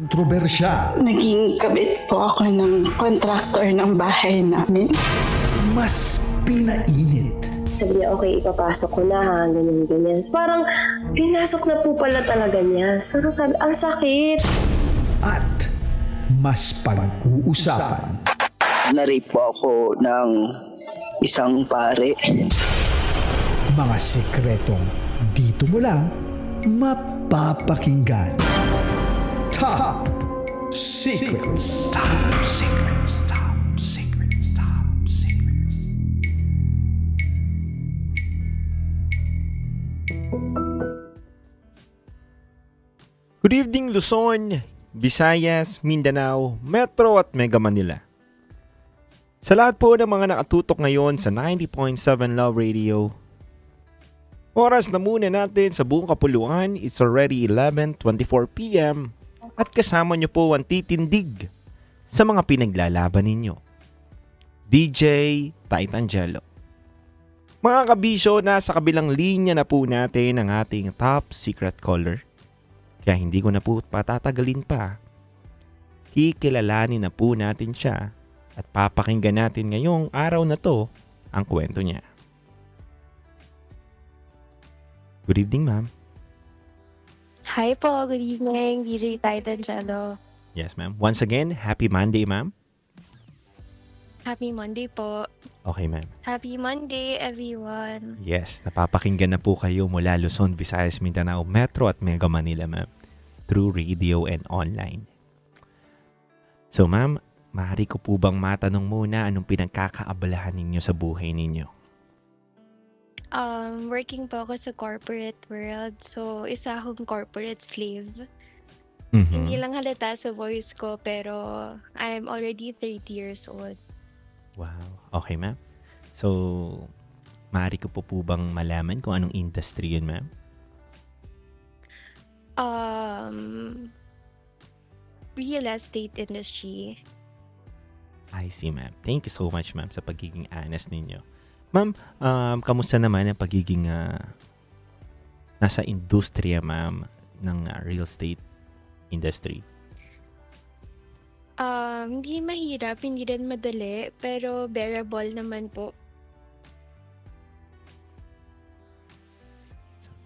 kontrobersyal, Naging kabit po ako ng kontraktor ng bahay namin. mas pinainit, Sabi niya, okay, ipapasok ko na ha, ganyan, ganyan. So, parang, pinasok na po pala talaga niya. So, parang sabi, ang sakit. at mas pag-uusapan. Na-rape po ako ng isang pare. Mga sikretong dito mo lang mapapakinggan. Top Secrets. Top Secrets. Top Secrets. Top Secrets. Good evening Luzon, Visayas, Mindanao, Metro at Mega Manila. Sa lahat po ng mga nakatutok ngayon sa 90.7 Love Radio, oras na muna natin sa buong kapuluan. It's already 11:24 p.m. at kasama niyo po ang titindig sa mga pinaglalaban ninyo. DJ Titangelo. Mga kabisyo, nasa kabilang linya na po natin ang ating top secret caller. Kaya hindi ko na po patatagalin pa. Kikilalanin na po natin siya at papakinggan natin ngayong araw na to ang kwento niya. Good evening, ma'am. Hi po, good evening, DJ Titangelo. Yes, ma'am. Once again, happy Monday, ma'am. Happy Monday po. Okay, ma'am. Happy Monday, everyone. Yes, napapakinggan na po kayo mula Luzon, Visayas, Mindanao, Metro at Mega Manila, ma'am. Through radio and online. So, ma'am, maaari ko po bang matanong muna anong pinagkakaabalahan ninyo sa buhay ninyo? Working po ako sa corporate world. So, isa akong corporate slave. Mhm. Hindi lang halata sa voice ko, pero I'm already 30 years old. Wow. Okay, ma'am. So, maaari ko po bang malaman kung anong industry yun, ma'am? Real estate industry. I see, ma'am. Thank you so much, ma'am, sa pagiging honest ninyo. Ma'am, kamusta naman ang pagiging nasa industriya, ma'am, ng real estate industry? Hindi mahirap, hindi rin madali, pero bearable naman po.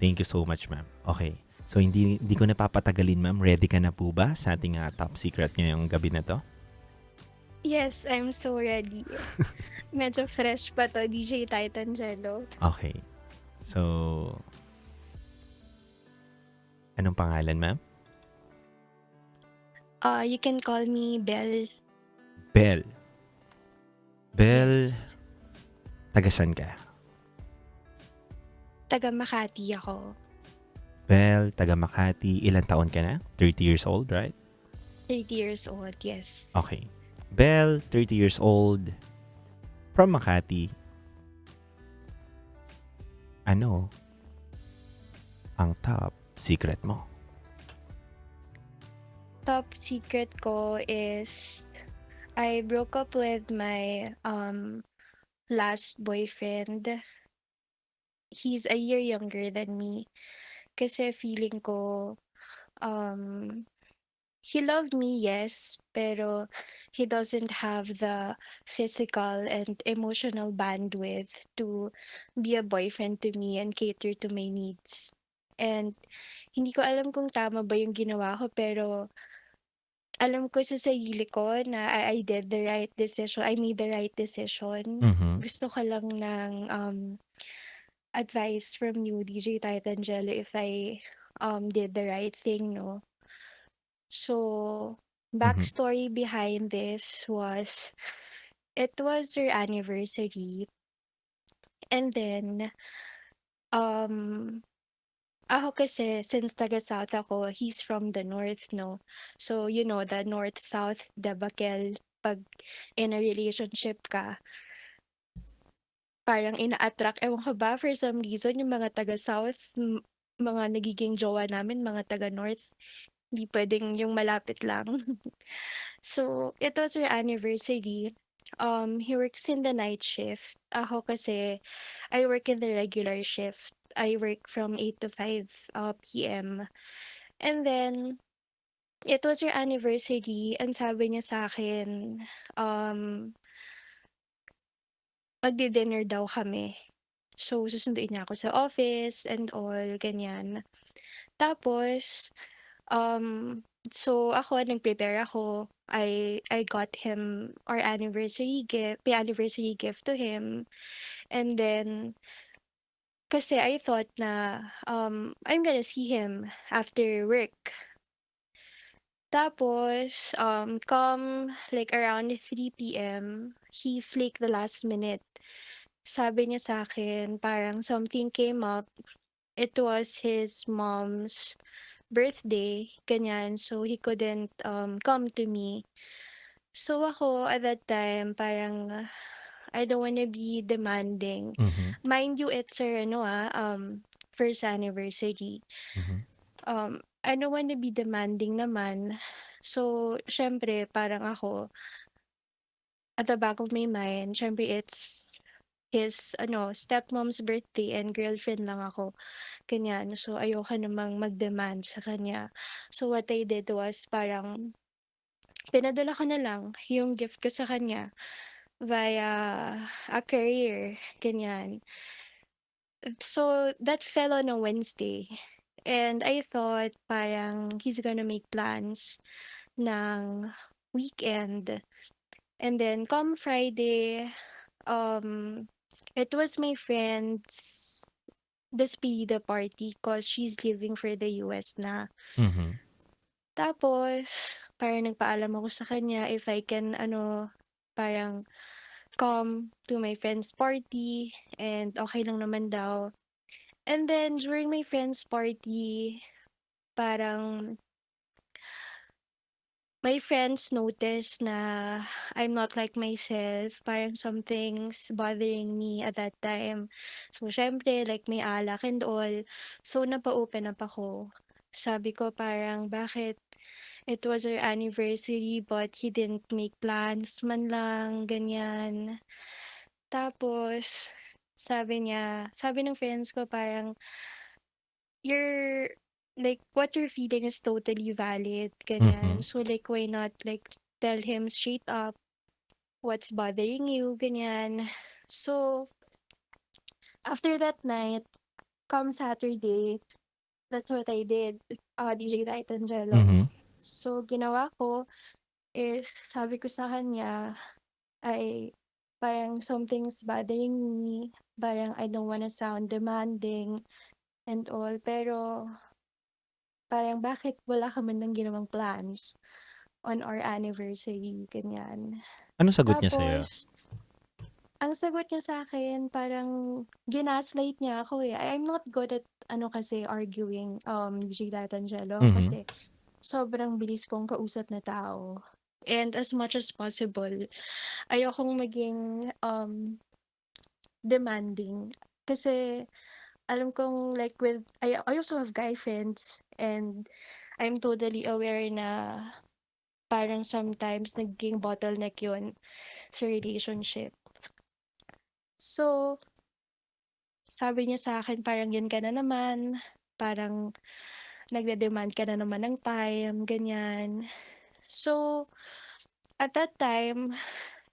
Thank you so much, ma'am. Okay. So, hindi ko na papatagalin, ma'am. Ready ka na po ba sa ating top secret ngayong gabi na to? Yes, I'm so ready. Medyo fresh pa to, DJ Titangelo. Okay. So, anong pangalan, ma'am? You can call me Belle. Belle. Belle, Yes. taga saan ka? Taga Makati ako. Belle, taga Makati. Ilang taon ka na? 30 years old, right? 30 years old, yes. Okay. Belle, 30 years old, from Makati. Ano ang top secret mo? Top secret ko is I broke up with my last boyfriend. He's a year younger than me. Kasi feeling ko he loved me, yes, pero he doesn't have the physical and emotional bandwidth to be a boyfriend to me and cater to my needs. And hindi ko alam kung tama ba yung ginawa ko, pero alam ko sa sarili ko na I did the right decision. I made the right decision. Mhm. Gusto ko lang ng advice from you, DJ Titangelo, if I did the right thing, no? So, Mhm. backstory behind this was it was her anniversary, and then um ako kasi since taga South ako, he's from the North, no? So, you know, the North-South debacle pag in a relationship ka, parang ina-attract, ewan ko ba, for some reason, yung mga taga-South, mga nagiging jowa namin, mga taga-North, hindi pwedeng yung malapit lang. So, it was her anniversary. He works in the night shift. Ako kasi, I work in the regular shift. I work from 8 to 5 p.m. And then, it was your anniversary, ang sabi niya sa akin, magdi-dinner daw kami. So, susunduin niya ako sa office and all, ganyan. Tapos, so ako nag-prepare ako. I got him our anniversary gift to him. And then, kasi I thought na I'm gonna see him after work. Tapos, come like around 3 p.m., he flaked the last minute. Sabi niya sa akin, parang something came up. It was his mom's birthday, ganyan. So, he couldn't come to me. So, ako at that time, parang I don't wanna be demanding. Mhm. Mind you, it's our first anniversary. Mhm. I don't wanna be demanding naman. So, siyempre parang ako, at the back of my mind, siyempre it's his stepmom's birthday and girlfriend lang ako, ganyan. So, ayoko namang mag-demand sa kanya. So, what I did was parang pinadala ko na lang yung gift ko sa kanya via a courier, ganyan. So, that fell on a Wednesday. And I thought parang he's gonna make plans ng weekend. And then come Friday, it was my friend's despedida party cause she's leaving for the US na. Mhm. Tapos, parang nagpaalam ako sa kanya if I can parang come to my friend's party and okay lang naman daw. And then during my friend's party, parang my friends noticed na I'm not like myself, parang something's bothering me at that time. So, siyempre like may alak and all. So, napa-open up ako. Sabi ko parang, "Bakit it was our anniversary but he didn't make plans man lang," ganyan. Tapos sabi ng friends ko parang, "You're like, what you're feeling is totally valid," ganyan. Mhm. So, like, why not, like, tell him straight up what's bothering you, ganyan. So, after that night, come Saturday, that's what I did, DJ Light Angelo. Mhm. So, ginawa ko is sabi ko sa kanya ay parang something's bothering me, parang I don't wanna sound demanding and all, pero parang bakit wala ka man lang ginawang plans on our anniversary, ganyan. Anong sagot niya sa'yo? Tapos, ang sagot niya sa akin parang ginaslight niya ako, eh. I'm not good at kasi arguing, DJ Tatangelo, Mhm. kasi sobrang bilis kong kausap na tao. And as much as possible, ayokong maging, demanding. Kasi alam kong like I also have guy friends and I'm totally aware na parang sometimes nagiging bottleneck yun sa relationship. So, sabi niya sa akin parang yan ka na naman, parang nagde-demand ka na naman ng time, ganyan. So, at that time,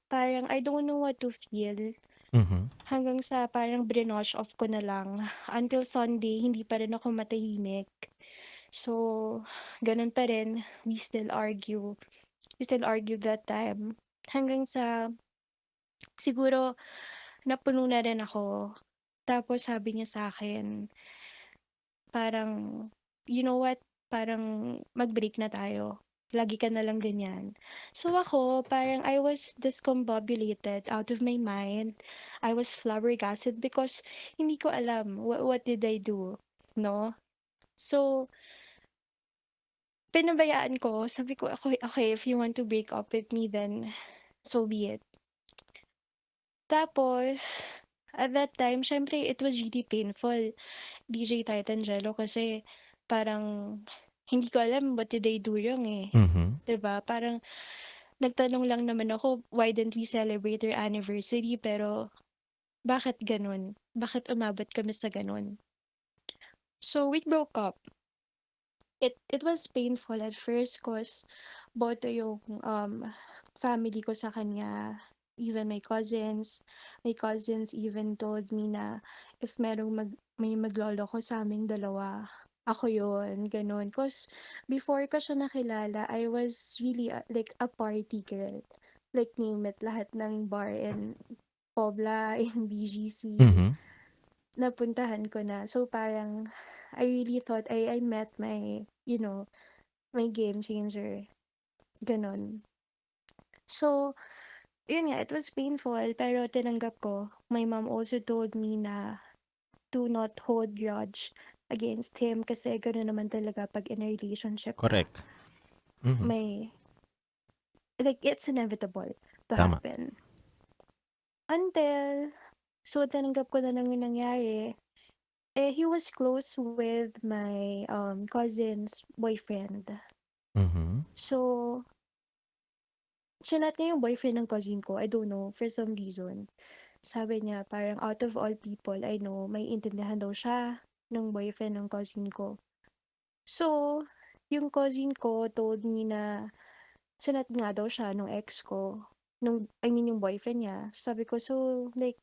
parang I don't know what to feel. Mhm. Hanggang sa parang brinosh off ko na lang. Until Sunday, hindi pa rin ako matahimik. So, ganun pa rin, we still argue. We still argue that time. Hanggang sa siguro napuno na rin ako. Tapos sabi niya sa akin parang, "You know what? Parang mag-break na tayo. Lagi ka na lang ganyan." So ako, parang I was discombobulated out of my mind. I was flabbergasted because hindi ko alam what did I do, 'no? So, pinabayaan ko. Sabi ko, "Okey, okey, if you want to break up with me, then so be it." Tapos, at that time, siyempre it was really painful, DJ Titangelo, kasi parang hindi ko alam what did I do wrong, eh, Mhm. 'di ba? Parang nagtanong lang naman ako, "Why didn't we celebrate our anniversary?" Pero bakit gano'n? Bakit umabot kami sa gano'n? So, we broke up. it was painful at first cause boto yung family ko sa kanya, even my cousins even told me na if may magloloko sa aming dalawa, ako yun, gano'n. Cause before ko siya nakilala, I was really like a party girl. Like name it, lahat ng bar in Pobla, in BGC, Mhm. napuntahan ko na. So parang I really thought I met my, my game changer, gano'n. So, yun nga, it was painful pero tinanggap ko. My mom also told me na to not hold grudge against him kasi gano'n naman talaga 'pag in a relationship ka. Correct. Mhm. May like, it's inevitable to Tama. happen. Until so tinanggap ko na lang yung nangyari. He was close with my, cousin's boyfriend. Mhm. So, chinat niya yung boyfriend ng cousin ko, I don't know, for some reason. Sabi niya parang out of all people I know, may intindihan daw siya ng boyfriend ng cousin ko. So, yung cousin ko told me na chinat nga daw siya nung ex ko, I mean yung boyfriend niya. Sabi ko, so like,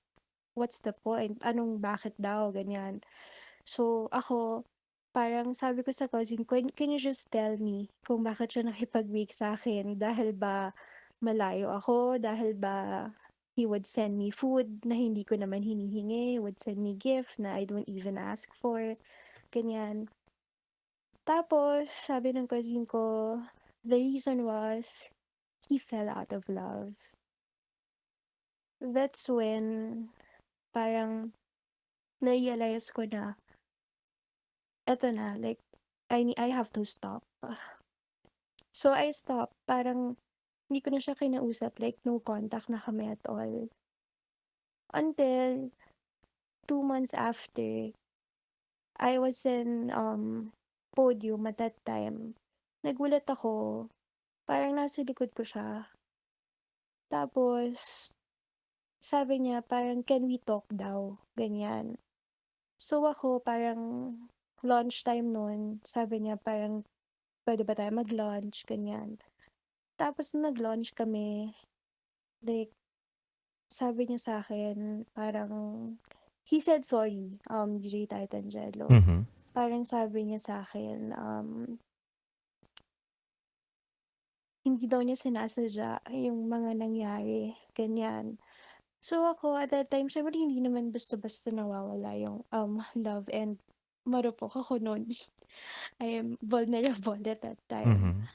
what's the point? Bakit daw, ganyan. So, ako, parang sabi ko sa cousin ko, can you just tell me kung bakit siya nakipag-weak sa akin? Dahil ba malayo ako? Dahil ba he would send me food na hindi ko naman hinihingi? Would send me gift na I don't even ask for? Ganyan. Tapos, sabi ng cousin ko, the reason was, he fell out of love. That's when, parang, na-realize ko na, eto na, like, I have to stop. So, I stopped. Parang, hindi ko na siya kinausap. Like, no contact na kami at all. Until, 2 months after, I was in, podium at that time. Nagulat ako. Parang nasa likod ko siya. Tapos, sabi niya, parang, can we talk daw? Ganyan. So, ako, parang, lunchtime nun, sabi niya, parang, pwede ba tayo mag-lunch? Ganyan. Tapos, nung nag-lunch kami, like, sabi niya sa akin parang he said sorry, DJ Titangelo. Mhm. Parang sabi niya sa akin hindi daw niya sinasadya yung mga nangyari, ganyan. So ako at that time siyempre hindi naman basta-basta nawawala yung, love and marupok ako nun. I am vulnerable at that time. Mhm.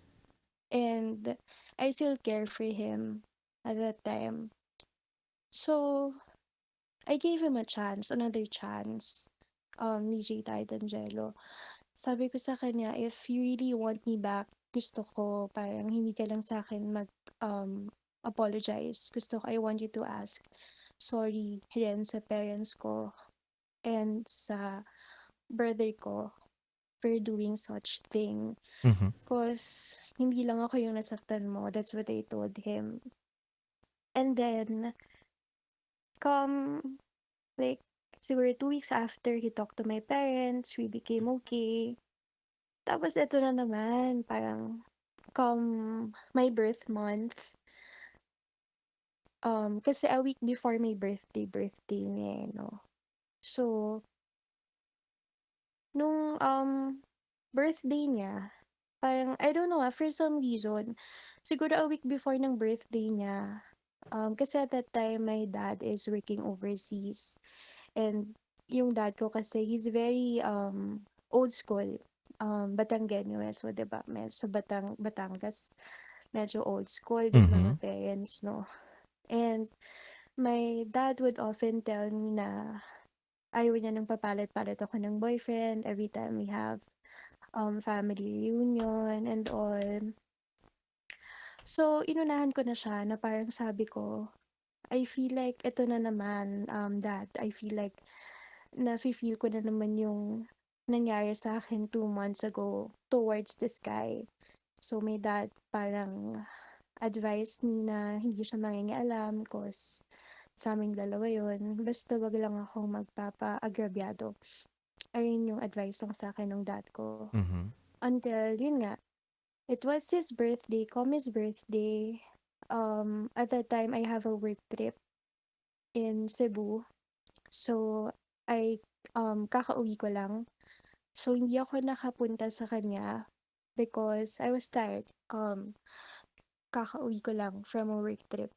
And I still care for him at that time. So I gave him a chance, another chance, ni J. Titangelo. Sabi ko sa kanya, if you really want me back, gusto ko parang hindi ka lang sa akin apologize. Gusto ko, I want you to ask sorry rin sa parents ko and sa brother ko for doing such thing. Mhm. Cause hindi lang ako yung nasaktan mo. That's what I told him. And then, come like, siguro 2 weeks after he talked to my parents, we became okay. Tapos eto na naman, parang come my birth month, kasi a week before my birthday niya, eh, 'no. So, nung, birthday niya, parang I don't know, for some reason, siguro a week before ng birthday niya, kasi at that time my dad is working overseas. And yung dad ko kasi he's very old school. Batanggenyo, so 'di ba? Sa Batangas, medyo old school yung mga Mhm. parents, no? And my dad would often tell me na ayaw niya nang papalit-palit ako ng boyfriend every time we have family reunion and all. So, inunahan ko na siya na parang sabi ko, I feel like ito na naman, dad. I feel like nafi-feel ko na naman yung nangyari sa akin 2 months ago towards this guy. So, my dad parang advised me na hindi siya mangingialam cause sa aming dalawa yun. Basta wag lang akong magpapa-agrabyado. Ayun yung advice lang sa akin ng dad ko. Mhm. Until, yun nga, it was his birthday, Komi's birthday. At that time, I have a work trip in Cebu. So, I, kakauwi ko lang. So, hindi ako nakapunta sa kanya because I was tired. Kakauwi ko lang from a work trip.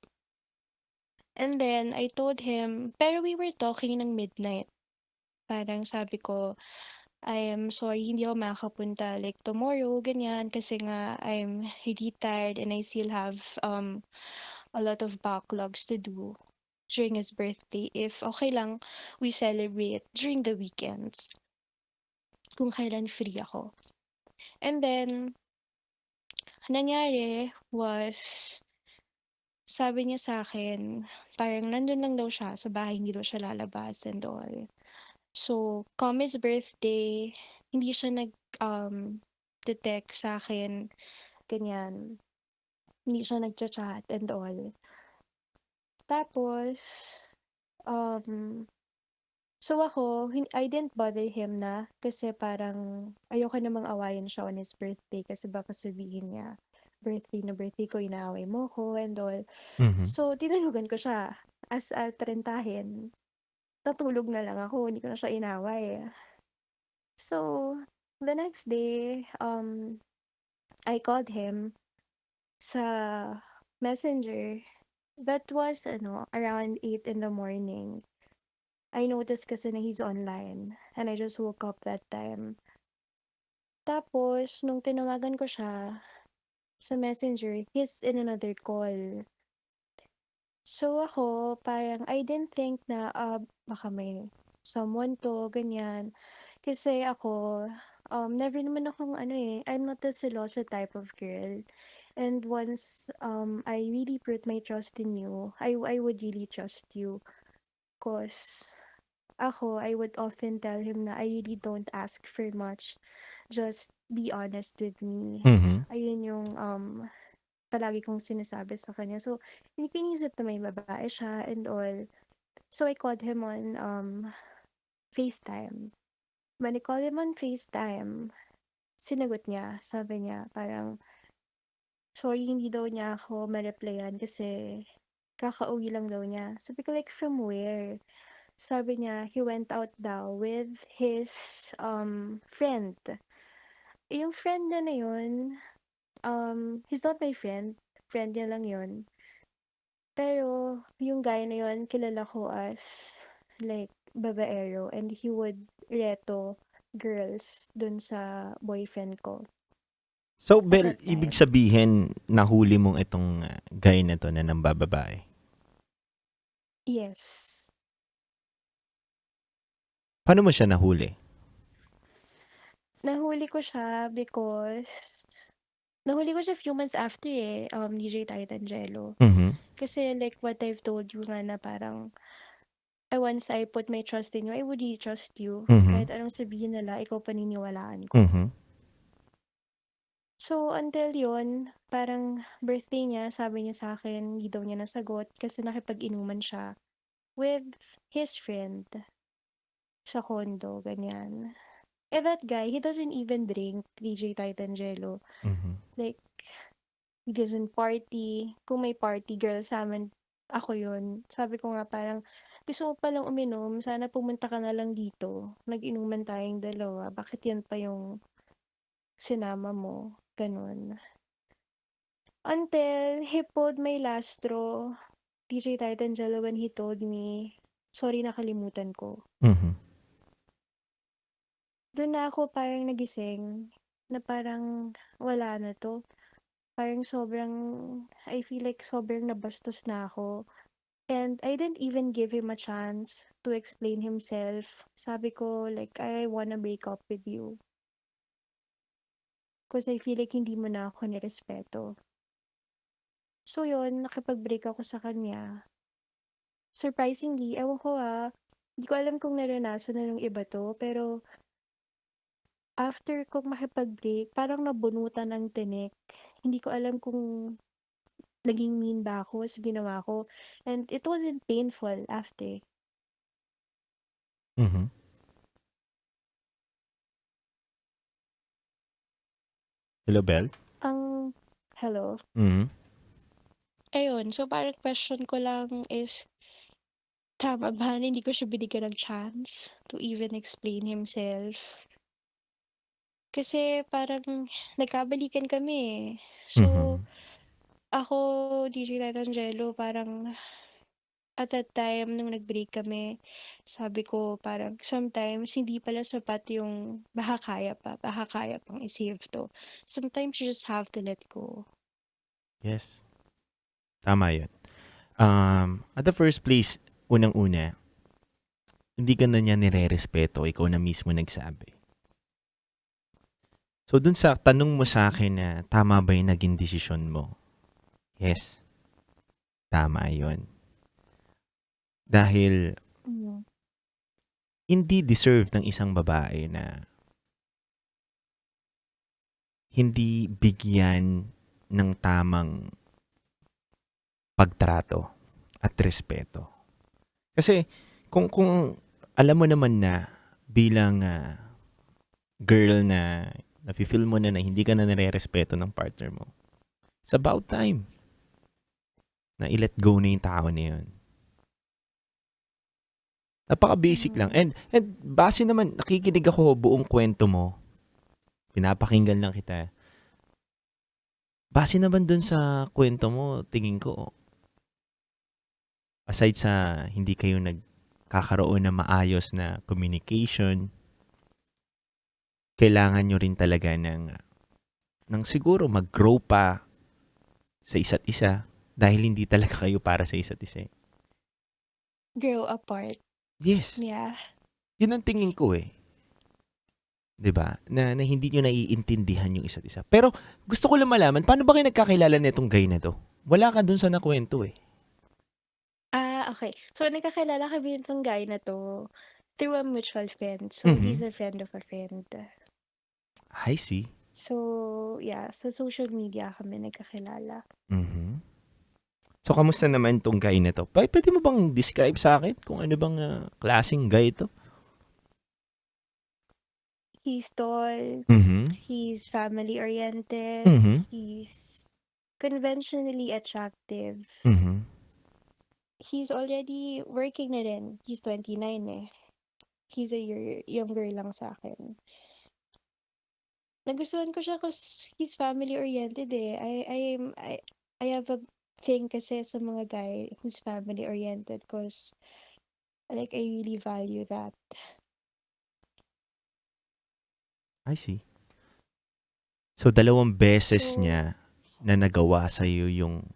And then, I told him, pero we were talking ng midnight. Parang sabi ko, I am sorry, hindi ako makakapunta like tomorrow, ganyan, kasi nga I'm really tired and I still have a lot of backlogs to do during his birthday. If okay lang, we celebrate during the weekends, kung kailan free ako. And then, nangyari was, sabi niya sa akin, parang nandun lang daw siya sa bahay, hindi daw siya lalabas and all. So, come his birthday, hindi siya detect sa akin, ganyan. Hindi siya nagcha-chat and all. Tapos, um, so ako, I didn't bother him na kasi parang ayoko namang awayan siya on his birthday kasi baka sabihin niya, birthday na birthday ko, inaaway mo ko and all. Mhm. So, tinalugan ko siya as a trentahin. Natulog na lang ako, hindi ko na siya inaway. So, the next day, I called him sa Messenger. That was around 8 in the morning. I noticed kasi na he's online and I just woke up that time. Tapos nung tinawagan ko siya sa Messenger, he's in another call. So ako, parang I didn't think na baka may someone to, ganyan. Kasi ako, never naman akong I'm not the selosa type of girl. And once I really put my trust in you, I would really trust you. Cause ako, I would often tell him na I really don't ask for much. Just be honest with me. Mhm. Ayun yung palagi kong sinasabi sa kanya. So, hindi ko inisip na may babae siya and all. So, I called him on FaceTime. When I called him on FaceTime, sinagot niya. Sabi niya, parang, sorry, hindi daw niya ako ma-replyan kasi kakauwi lang daw niya. Sabi ko, like, from where? Sabi niya, he went out daw with his friend. Yung friend niya na yun, he's not my friend. Friend niya lang yun. Pero, yung guy na yun, kilala ko as, like, babaero. And he would reto girls dun sa boyfriend ko So, at Bel, that ibig time. sabihin, nahuli mong itong guy na to na nambababae. Yes. Paano mo siya nahuli? Nahuli ko siya because, nahuli ko siya few months after DJ Titangelo. Mhm. Kasi like what I've told you nga na parang, once I put my trust in you, I would really trust you. Mhm. Kahit anong sabihin nila, ikaw paniniwalaan ko. Mhm. So, until yun, parang birthday niya, sabi niya sa akin, hindi daw niya nasagot kasi nakipag-inuman siya with his friend sa condo, ganyan. Eh, that guy, he doesn't even drink, DJ Titangelo. Mhm. Like, he doesn't party. Kung may party girl sa amin, ako yun. Sabi ko nga parang, gusto mo palang uminom, sana pumunta ka na lang dito. Nag-inuman tayong dalawa. Bakit yan pa yung sinama mo? Ganun. Until he pulled my last straw, DJ Titangelo, when he told me, sorry, nakalimutan ko. Mhm. Doon na ako parang nagising na parang wala na to. Parang sobrang, I feel like sobrang nabastos na ako. And I didn't even give him a chance to explain himself. Sabi ko, like, I wanna break up with you. Because I feel like hindi mo na ako nirespeto. So yun, nakipag-break ako sa kanya. Surprisingly, ewan ko hindi ko alam kung naranasan na ng iba to, pero after kong makipag-break, parang nabunutan ng tinik. Hindi ko alam kung naging mean ba ako sa ginawa ko. And it wasn't painful after. Mhm. Hello, Bel? Ang hello? Mhm. Ayun, so parang question ko lang is, tama ba na hindi ko siya binigyan ng chance to even explain himself? Kasi parang nagkabalikan kami eh. So, Mhm. ako, DJ Tatangelo, parang at that time nung nag-break kami, sabi ko parang sometimes hindi pala sapat yung baka kaya pang i-save 'to. Sometimes you just have to let go. Yes. Tama yun. At the first place, unang-una, hindi ka na niya nire-respeto, ikaw na mismo nagsabi. So, dun sa tanong mo sa akin na tama ba yung naging desisyon mo? Yes, tama yun. Dahil Mm. hindi deserve ng isang babae na hindi bigyan ng tamang pagtrato at respeto. Kasi kung alam mo naman na bilang girl na nafe-feel mo na hindi ka na nire-respeto ng partner mo, it's about time na i-let go na yung tao na yun. Napaka-basic lang. And base naman, nakikinig ako buong kwento mo. Pinapakinggan lang kita. Base naman dun sa kwento mo, tingin ko, aside sa hindi kayo nagkakaroon ng maayos na communication, kailangan nyo rin talaga ng siguro mag-grow pa sa isa't isa dahil hindi talaga kayo para sa isa't isa. Grow apart. Yes. Yeah. Yun ang tingin ko eh. 'Di ba? Na hindi niyo naiintindihan yung isa't isa. Pero gusto ko lang malaman, paano ba kayo nagkakilala nitong guy na 'to? Wala ka dun sa nakwento eh. Okay. So, nagkakilala kami nitong guy na 'to through a mutual friend. So, he's Mhm. a friend of a friend. I see. So, yeah, sa social media kami nagkakilala. Mhm. So, kamusta naman tong guy na 'to? Pwede mo bang describe sa akin kung ano bang klaseng guy ito? He's tall, Mhm. he's family-oriented, Mhm. he's conventionally attractive. Mhm. He's already working na rin. He's 29 eh. He's a year younger lang sa akin. Nagustuhan ko siya 'cause he's family-oriented eh. I have a thing kasi sa mga guy who's family-oriented 'cause like I really value that. I see. So, 2 beses So, niya na nagawa sa'yo yung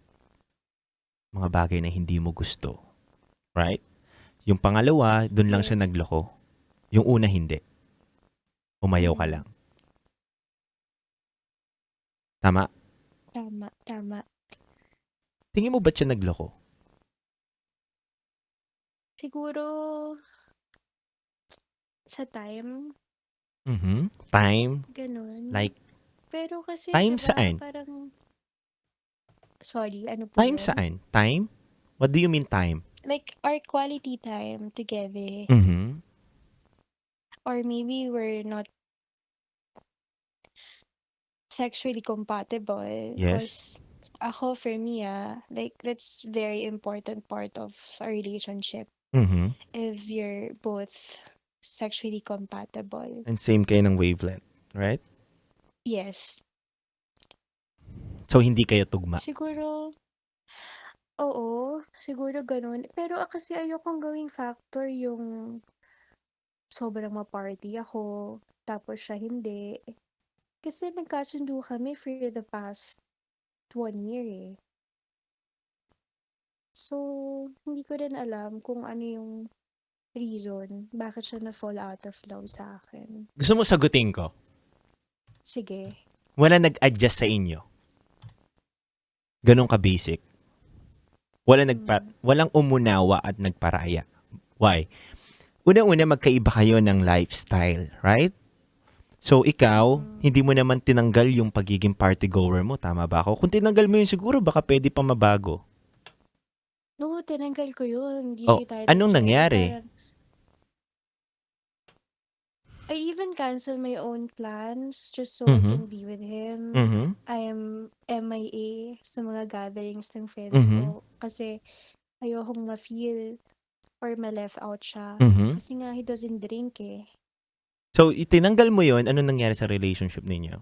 mga bagay na hindi mo gusto. Right? Yung pangalawa, dun lang siya yes. nagloko. Yung una, hindi. Umayaw ka lang. Mm, Tama? tama. Tingin mo ba't siya nagloko? Siguro sa time, Mhm. Time? gano'n. Like, Pero kasi 'di time ba saan? parang sorry, ano po Time 'yun? saan? Time? What do you mean time? Like our quality time together Mhm. or maybe we're not sexually compatible Yes. 'cause ako for me, like that's very important part of a relationship Mhm. if you're both sexually compatible. And same kayo ng wavelength, right? Yes. So, hindi kayo tugma. Siguro oo, siguro gano'n. Pero, kasi ayokong gawing factor yung sobrang ma-party ako, tapos siya hindi. Kasi nagkasundo kami for the past 1 year, eh. So, hindi ko rin alam kung ano yung reason bakit siya na-fall out of love sa akin. Gusto mo sagutin ko? Sige. Wala nag-adjust sa inyo. Ganun ka-basic. Hmm. Walang umunawa at nagparaya. Why? Unang-una, magkaiba kayo ng lifestyle, right? So, ikaw, Mm. hindi mo naman tinanggal yung pagiging party goer mo. Tama ba ako? Kung tinanggal mo yun siguro, baka pwede pa mabago. Oo, tinanggal ko yun, Oh, DJ Titan anong Jello. nangyari? Parang I even cancel my own plans just so I Mhm. can be with him. Mhm. I am MIA sa mga gatherings ng friends Mhm. ko kasi ayokong ma-feel or ma-left out siya. Mhm. Kasi nga he doesn't drink eh. So, itinanggal mo 'yon, ano nangyari sa relationship ninyo?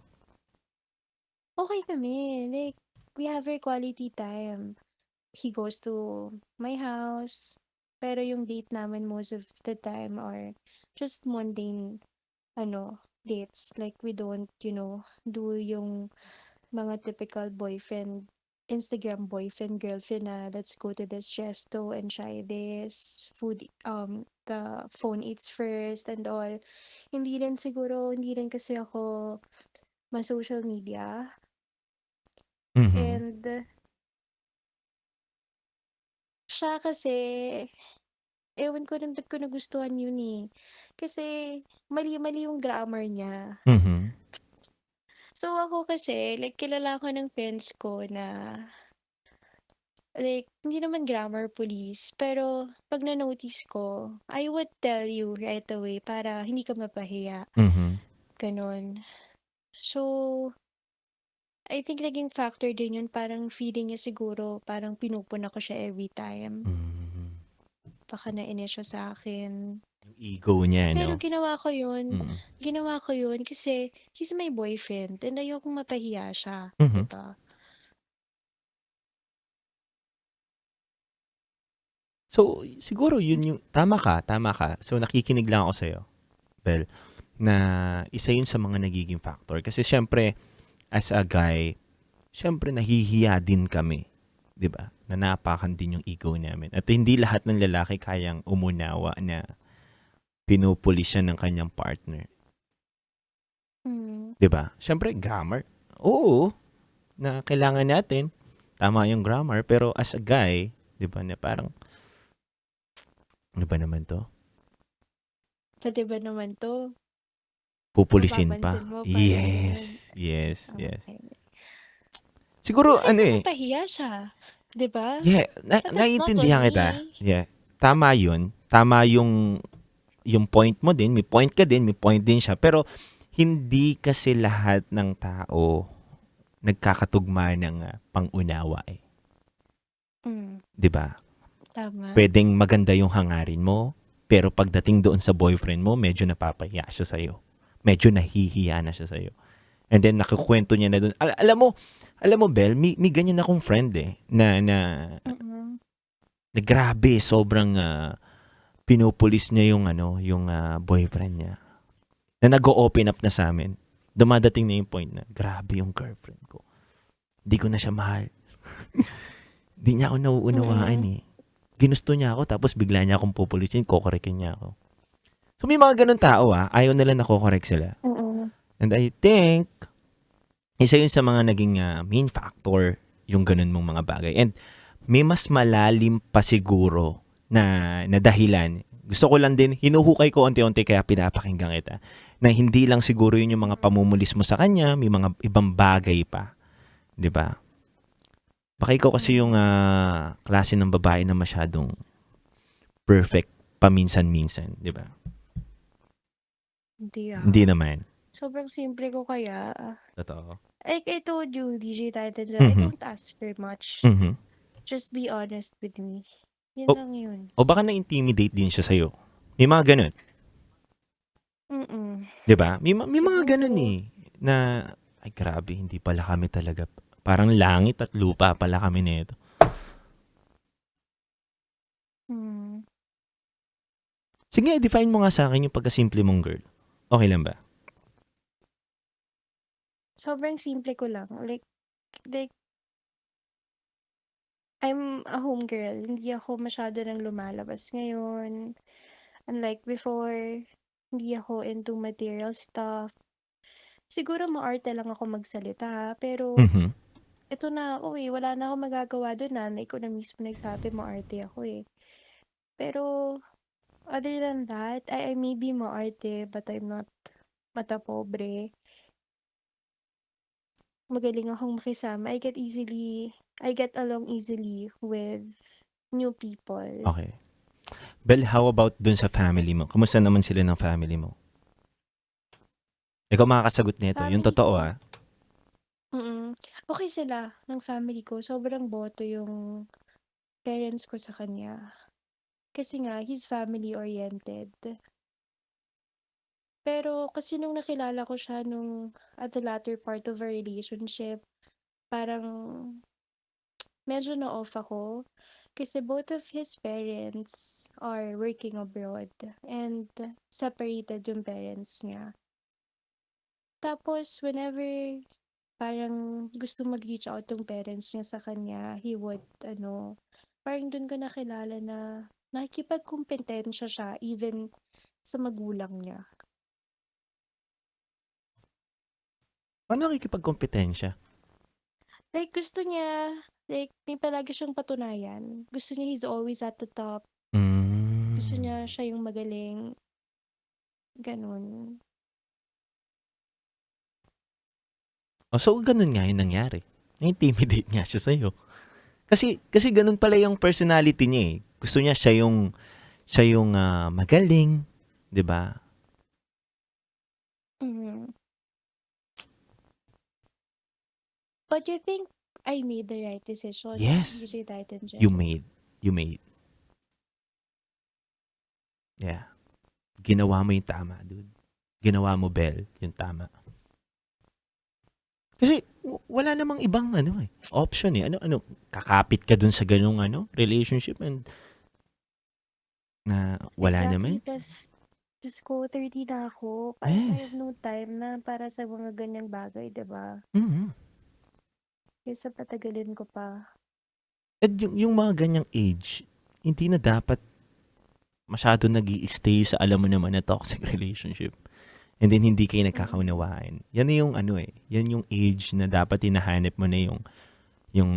Okay kami, like we have our quality time. He goes to my house, pero yung date namin most of the time are just mundane dates. Like we don't, do yung mga typical boyfriend, Instagram boyfriend, girlfriend na let's go to this resto and try this food, the phone eats first and all. Hindi rin kasi ako ma-social media. Mhm. And siya kasi, ewan ko rin ba't ko nagustuhan yun eh. Kasi mali-mali yung grammar niya. Mhm. So ako kasi, like kilala ko ng friends ko na like, hindi naman grammar police, pero 'pag na-notice ko, I would tell you right away para hindi ka mapahiya, Mhm. gano'n. So, I think naging factor din 'yun, parang feeling niya siguro parang pinupuna ko siya every time. Hmm. Baka nainis siya sa'kin. Yung ego niya, Pero 'no? Mm. ginawa ko 'yun kasi he's my boyfriend and ayokong mapahiya siya, 'di Mhm. ba? So, siguro yun yung tama ka, tama ka. So, nakikinig lang ako sa'yo, Bel, na isa yun sa mga nagiging factor. Kasi siyempre, as a guy, siyempre nahihiya din kami, 'di ba? Na napakan din yung ego namin. At hindi lahat ng lalaki kayang umunawa na pinupulis siya ng kanyang partner, Hmm, 'di ba? Siyempre, grammar. Oo, na kailangan natin. Tama yung grammar. Pero as a guy, 'di ba, na parang, ano ba naman to? Puwede ba naman 'to? Pupulisin Mapapansin pa. mo parang gano'n. Yes, yes, yes. Okey. Siguro ano Kasi eh, mapahiya siya, 'di ba? yeah, But that's not on naiintindihan kita. me. Yeah. Tama 'yun. Tama yung point mo din, may point ka din, may point din siya. Pero hindi kasi lahat ng tao nagkakatugma ng pangunawa eh. Hmm, 'Di ba? tama. Pwedeng maganda yung hangarin mo, pero pagdating doon sa boyfriend mo, medyo napapahiya siya sa'yo. Medyo nahihiya na siya sa'yo. And then nakukwento niya na doon. Alam mo Bel, may ganyan akong friend eh Mm. na grabe, sobrang pinupulis niya yung boyfriend niya. Na nag-open up na sa amin. Dumadating na yung point na grabe yung girlfriend ko. Di ko na siya mahal. Di niya ako nauunawaan Mm. eh. Ginusto niya ako tapos bigla niya akong pupulisin, kokorekin niya ako. So may mga ganun tao ayaw nila na kokorek sila. Mm. And I think isa yun sa mga naging main factor yung ganun mong mga bagay. And may mas malalim pa siguro na dahilan. Gusto ko lang din, hinuhukay ko onti-onti kaya pinapakinggan kita. Na hindi lang siguro yun yung mga pamumulis mo sa kanya, may mga ibang bagay pa. 'Di ba? Baka ikaw kasi yung klase ng babae na masyadong perfect paminsan-minsan, 'di ba? Hindi, Hindi naman. Sobrang simple ko kaya. Totoo. Like I told you, DJ Titan, I Mhm. don't ask for much. Mhm. Just be honest with me. Yun O, lang yun. o baka na-intimidate din siya sa'yo. May mga ganun. Mm. 'Di ba? May mga ganun Siguro. eh. Na, ay grabe, hindi pala kami talaga. Parang langit at lupa pala kami nito. Hmm. Sige, define mo nga sa akin yung pagkasimple mong girl. Okay lang ba? Sobrang simple ko lang. Like, I'm a homegirl. Hindi ako masyado nang lumalabas ngayon. Unlike before, hindi ako into material stuff. Siguro maarte lang ako magsalita, pero Mhm. ito na ako eh. Wala na akong magagawa doon. Nanay ko na mismo nagsabi maarte ako eh. Pero other than that, I may be maarte but I'm not mata pobre. Magaling akong makisama. I get along easily with new people. Okay. Bel, how about dun sa family mo? Kamusta naman sila ng family mo? Ikaw makakasagot nito. Yung Family totoo, ko. ah. Okay sila ng family ko. Sobrang boto yung parents ko sa kanya. Kasi nga, he's family-oriented. Pero kasi nung nakilala ko siya at the latter part of our relationship, parang medyo na-off ako. Kasi both of his parents are working abroad and separated yung parents niya. Tapos, whenever parang gusto mag-reach out yung parents niya sa kanya, he would, parang dun ko nakilala na nakikipagkumpetensya siya even sa magulang niya. Paano nakikipagkompetensya? Like, gusto niya, like, may palagi siyang patunayan. Gusto niya he's always at the top. Gusto Mm. niya siya yung magaling. Ganun. Oh, so ganun nga yung nangyari. Na-intimidate nga siya sa'yo. Kasi ganun pala yung personality niya eh. Gusto niya siya yung magaling, 'di ba? Mhm. But you think I made the right decision? Yes. You say that in You general. made. Yeah. Ginawa mo yung tama, dude. Ginawa mo, Bell, yung tama. Kasi wala namang ibang option eh. Kakapit ka dun sa ganung relationship and na wala naman. Plus, Diyos ko, 30 na ako. Parang I have Yes. no time na para sa mga ganyang bagay, diba? Mhm. Kaysa patagalin ko pa. At yung mga ganyang age, hindi na dapat masyado nag-i-stay sa alam mo naman na toxic relationship. And then hindi kayo nagkakaunawaan. Yan na yung yan yung age na dapat hinahanap mo na yung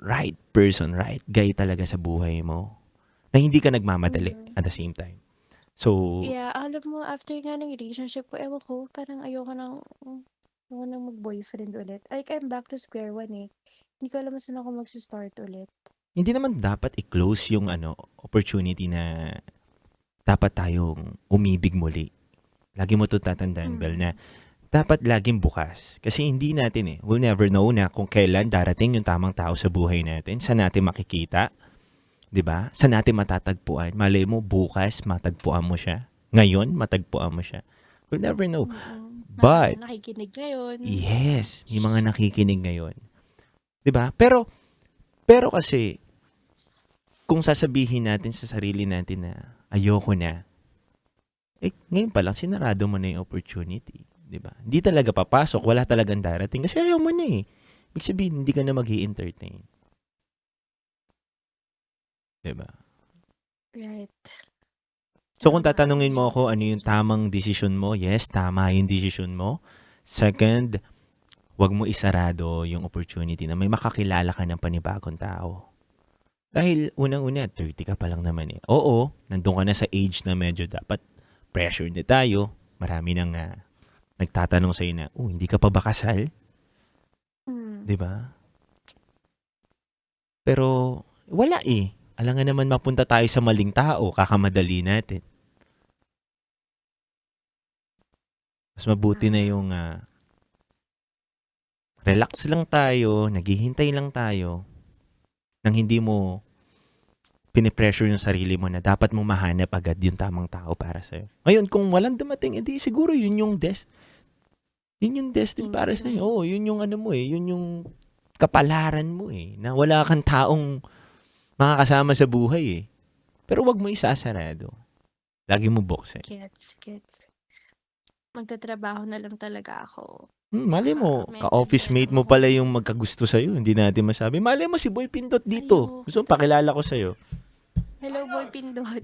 right person, right guy talaga sa buhay mo. Na hindi ka nagmamadali at the same time. So, Yeah, alam mo, after nga ng relationship ko, ewan ko, parang ayoko nang mag-boyfriend ulit. Like, I'm back to square one eh. Hindi ko alam kung saan ako mag-start ulit. hindi naman dapat i-close yung opportunity na dapat tayong umibig muli. Lagi mo ito tatandaan, Bel, na dapat laging bukas. Kasi hindi natin we'll never know na kung kailan darating yung tamang tao sa buhay natin. Saan natin makikita? 'Di ba? Saan natin matatagpuan? Malay mo, bukas matagpuan mo siya. Ngayon, matagpuan mo siya. We'll never know. But, Nakikinig ngayon. yes, may mga nakikinig ngayon. 'Di ba? Pero kasi, kung sasabihin natin sa sarili natin na ayoko na, ngayon pa lang, sinarado mo na yung opportunity. Diba? Hindi talaga papasok, wala talagang darating. Kasi ayaw mo na eh. Ibig sabihin, hindi ka na mag-i-entertain. Diba? Right. So kung tatanungin mo ako ano yung tamang desisyon mo, yes, tama yung desisyon mo. Second, wag mo isarado yung opportunity na may makakilala ka ng panibagong tao. Dahil unang-una, 30 ka pa lang naman eh. Oo, nandun ka na sa age na medyo dapat pressure na tayo. Marami nang nagtatanong sa'yo na, hindi ka pa ba kasal? Diba? Pero wala eh. Alangan naman mapunta tayo sa maling tao, kakamadali natin. Mas mabuti na yung relax lang tayo, naghihintay lang tayo nang hindi mo pinipressure yung sarili mo na dapat mo mahanap agad yung tamang tao para sa'yo. Ngayon, kung walang dumating, edi siguro yun yung destined para sa'yo. Oo, yun yung yun yung kapalaran mo na wala kang taong makakasama sa buhay eh. Pero wag mo isasarado. Lagi mo buksan. Gets. Magtatrabaho na lang talaga ako. Mali mo, ka-office mate mo pala yung magkagusto sa'yo. Hindi natin masabi. Mali mo si Boy Pindot dito. Gusto mo pakilala ko sa'yo. Hello, Boy Pindot.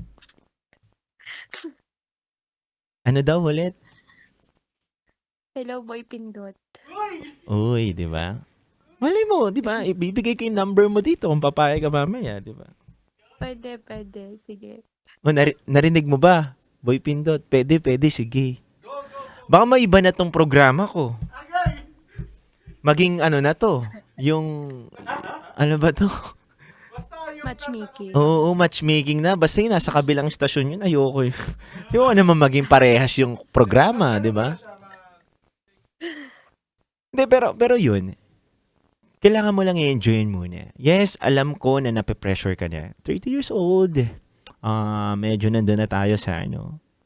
Ano daw ulit? Hello, Boy Pindot. Uy, di ba? Mali mo, di ba? Ibibigay ko yung number mo dito kung papayag ka mamaya, di ba? Pwede. Sige. Narinig mo ba? Boy Pindot, pwede, sige. Baka may iba na tong programa ko. Maging na to. Yung, ano ba to? Matchmaking. Oo, matchmaking na. Basta yun, nasa kabilang istasyon yun. Ayoko yun. Ayoko naman maging parehas yung programa, di ba? Hindi, pero yun, kailangan mo lang i-enjoyin muna. Yes, alam ko na nape-pressure ka na. 30 years old. Medyo nandun na tayo sa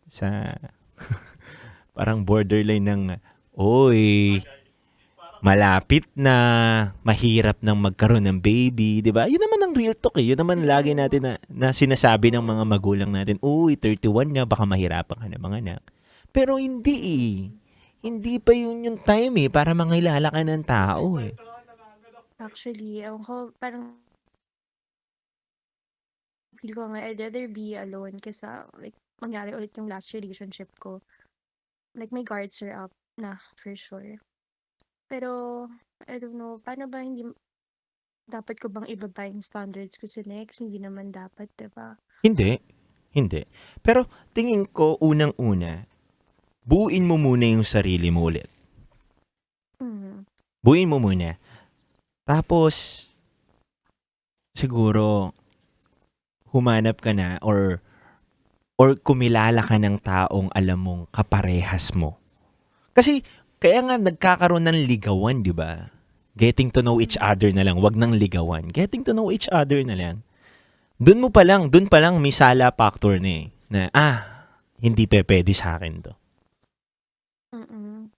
sa parang borderline ng, oy, malapit na, mahirap nang magkaroon ng baby, di ba? Yun naman ang real talk eh. Yun naman lagi natin na sinasabi ng mga magulang natin, uy, 31 na, baka mahirapan ka na mga anak. Pero hindi eh. Hindi pa yun yung time eh, para mangilala ka ng tao eh. Actually, ako parang feel ko nga I'd rather be alone kaysa like mangyari ulit yung last relationship ko. Like my guards are up na for sure. Pero I don't know, paano ba hindi dapat ko bang ibaba yung standards ko sa next? Hindi naman dapat, 'di ba? Hindi. Hindi. Pero tingin ko unang-una, buuin mo muna yung sarili mo ulit. Mm. Buuin mo muna. Tapos, siguro, humanap ka na or kumilala ka ng taong alam mong kaparehas mo. Kasi, kaya nga nagkakaroon ng ligawan, di ba? Getting to know each other na lang, wag nang ligawan. Getting to know each other na lang. Dun pa lang may sala factor na eh. Na, hindi pwede sa akin to. Mm.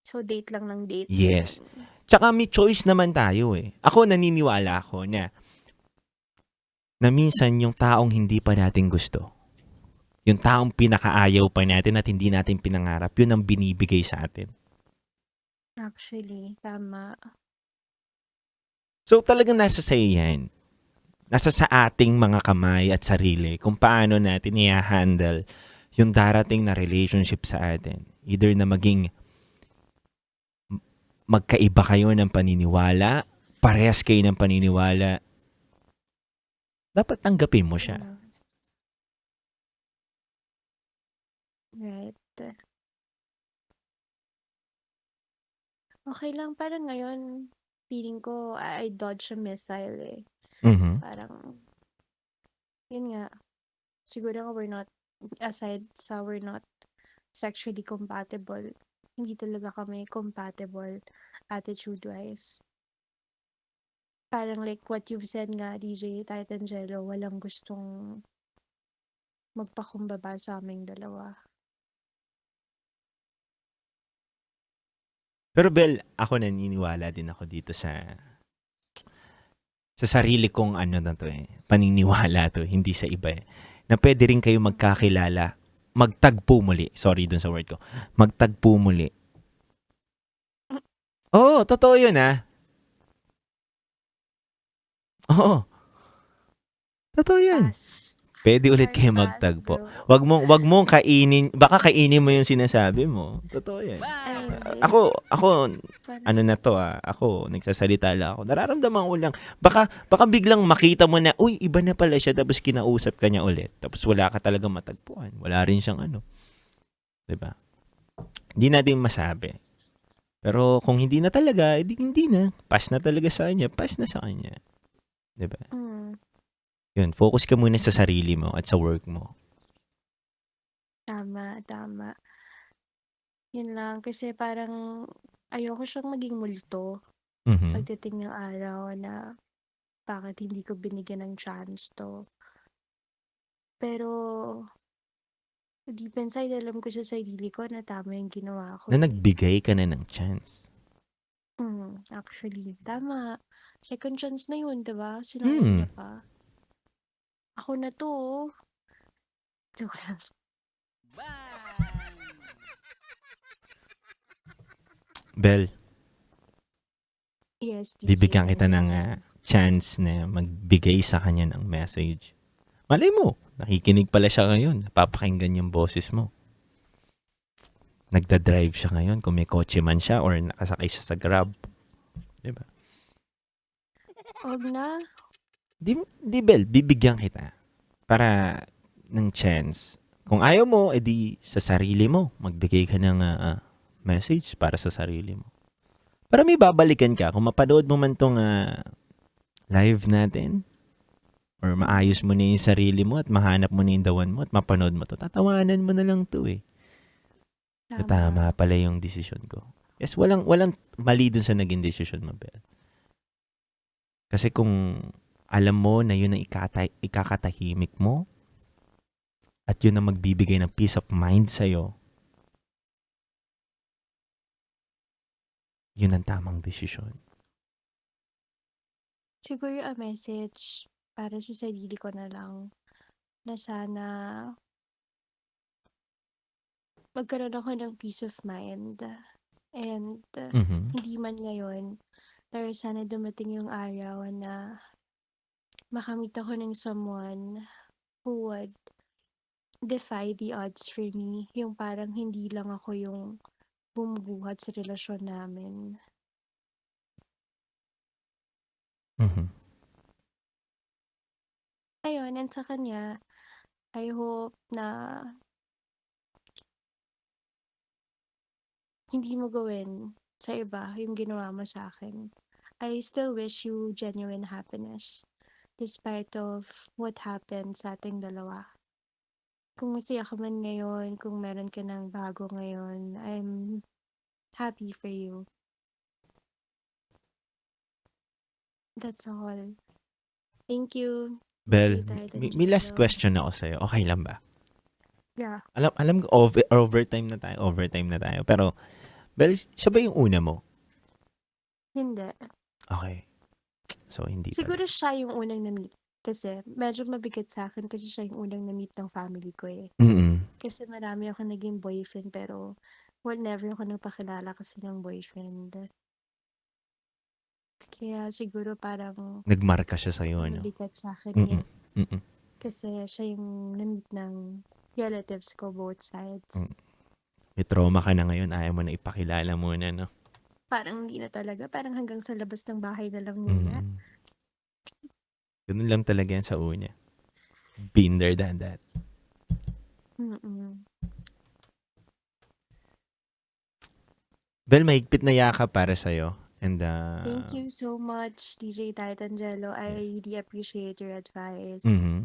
So date lang ng date. Yes. Tsaka may choice naman tayo eh. Ako naniniwala ako na minsan yung taong hindi pa natin gusto, yung taong pinakaayaw pa natin at hindi natin pinangarap, yun ang binibigay sa atin. Actually, tama. So talagang nasa sa'yo yan. Nasa sa ating mga kamay at sarili kung paano natin i-handle yung darating na relationship sa atin. Either na maging magkaiba kayo ng paniniwala, parehas kayo ng paniniwala, dapat tanggapin mo siya. Right. Okay lang, parang ngayon, feeling ko, I dodge a missile eh. Mhm. Parang, yun nga, siguro nga aside sa we're not sexually compatible, hindi talaga kami compatible attitude-wise. Parang like what you've said nga, DJ Titangelo, walang gustong magpakumbaba sa aming dalawa. Pero Bel, ako naniniwala din ako dito sa sarili kong na to eh. Paniniwala to, hindi sa iba eh. Na pwede rin kayo magkakilala, magtagpo muli. Sorry dun sa word ko. Magtagpo muli. Oo, totoo yun Oo. Totoo yun. Pass. Pwede ulit Hard kayo pass, magtagpo. bro. Wag mong kainin, baka kainin mo yung sinasabi mo. Totoo yan. Ay, hindi. Ako, Parang, na to ako, nagsasalita lang ako. Nararamdaman ko lang, baka biglang makita mo na, uy, iba na pala siya, tapos kinausap ka niya ulit. Tapos wala ka talaga matagpuan. Wala rin siyang Diba? Hindi natin masabi. Pero kung hindi na talaga, hindi na. Pass na talaga sa kanya, pass na sa kanya. Diba? Yun, focus ka muna sa sarili mo at sa work mo. tama. Yun lang, kasi parang ayoko siyang maging multo Mhm. pagdating ng araw na bakit hindi ko binigyan ng chance to. Pero deep inside, alam ko sa sarili ko na tama yung ginawa ko. Na nagbigay ka na ng chance. Actually, tama. Second chance na yun, diba? Sinunod niya pa. Ako na to. Joke lang. Bel, Yes, DJ. bibigyan kita ng chance na magbigay sa kanya ng message. Malay mo, nakikinig pala siya ngayon. Napapakinggan yung boses mo. Nagda-drive siya ngayon kung may kotse man siya or nakasakay siya sa Grab. Diba? Huwag na. Di Bel, bibigyan kita para ng chance. Kung ayaw mo, edi sa sarili mo. Magbigay ka ng message para sa sarili mo. Para may babalikan ka. Kung mapanood mo man tong live natin, or maayos mo na yung sarili mo at mahanap mo na yung dawan mo at mapanood mo to, tatawanan mo na lang to eh. Na tama pala yung desisyon ko. Yes, walang mali dun sa naging decision mo, Bel. Kasi kung alam mo na yun ang ikakatahimik mo at yun ang magbibigay ng peace of mind sa'yo, yun ang tamang desisyon. Siguro a message para sa sarili ko na lang na sana magkaroon ako ng peace of mind and Mhm. hindi man ngayon, pero sana dumating yung araw na makamit ako ng someone who would defy the odds for me. Yung parang hindi lang ako yung bumubuhat sa relasyon namin. Mhm. Ayun, and sa kanya, I hope na hindi mo gawin sa iba yung ginawa mo sa akin. I still wish you genuine happiness despite of what happened sa ating dalawa. Kung masaya ka man ngayon, kung meron ka ng bago ngayon, I'm happy for you. That's all. Thank you, Bel, DJ Tide and may last Jello. question ako sa'yo. Okay lang ba? Yeah. Alam ko overtime na tayo. Pero, Bel, siya ba yung una mo? Hindi. Okay. So, hindi Siguro siya yung unang na-meet. Kasi medyo mabigat sa akin kasi siya yung unang na-meet ng family ko eh. Mm-mm. Kasi marami ako naging boyfriend pero never ako nagpakilala kasi ng boyfriend. Kaya siguro parang Nagmarka siya sa'yo, no? mabigat sa akin, Mm-mm. yes. Mm-mm. Kasi siya yung na-meet ng relatives ko both sides. May trauma ka na ngayon, ayaw mo na ipakilala muna, no? Parang hindi na talaga. Parang hanggang sa labas ng bahay na lang muna. Mm. Ganun lang talaga yan sa una. Been there, done that. Mm-mm. Bel, mahigpit na yakap para sa'yo. And, Thank you so much, DJ Titangelo. I really appreciate your advice. Mhm.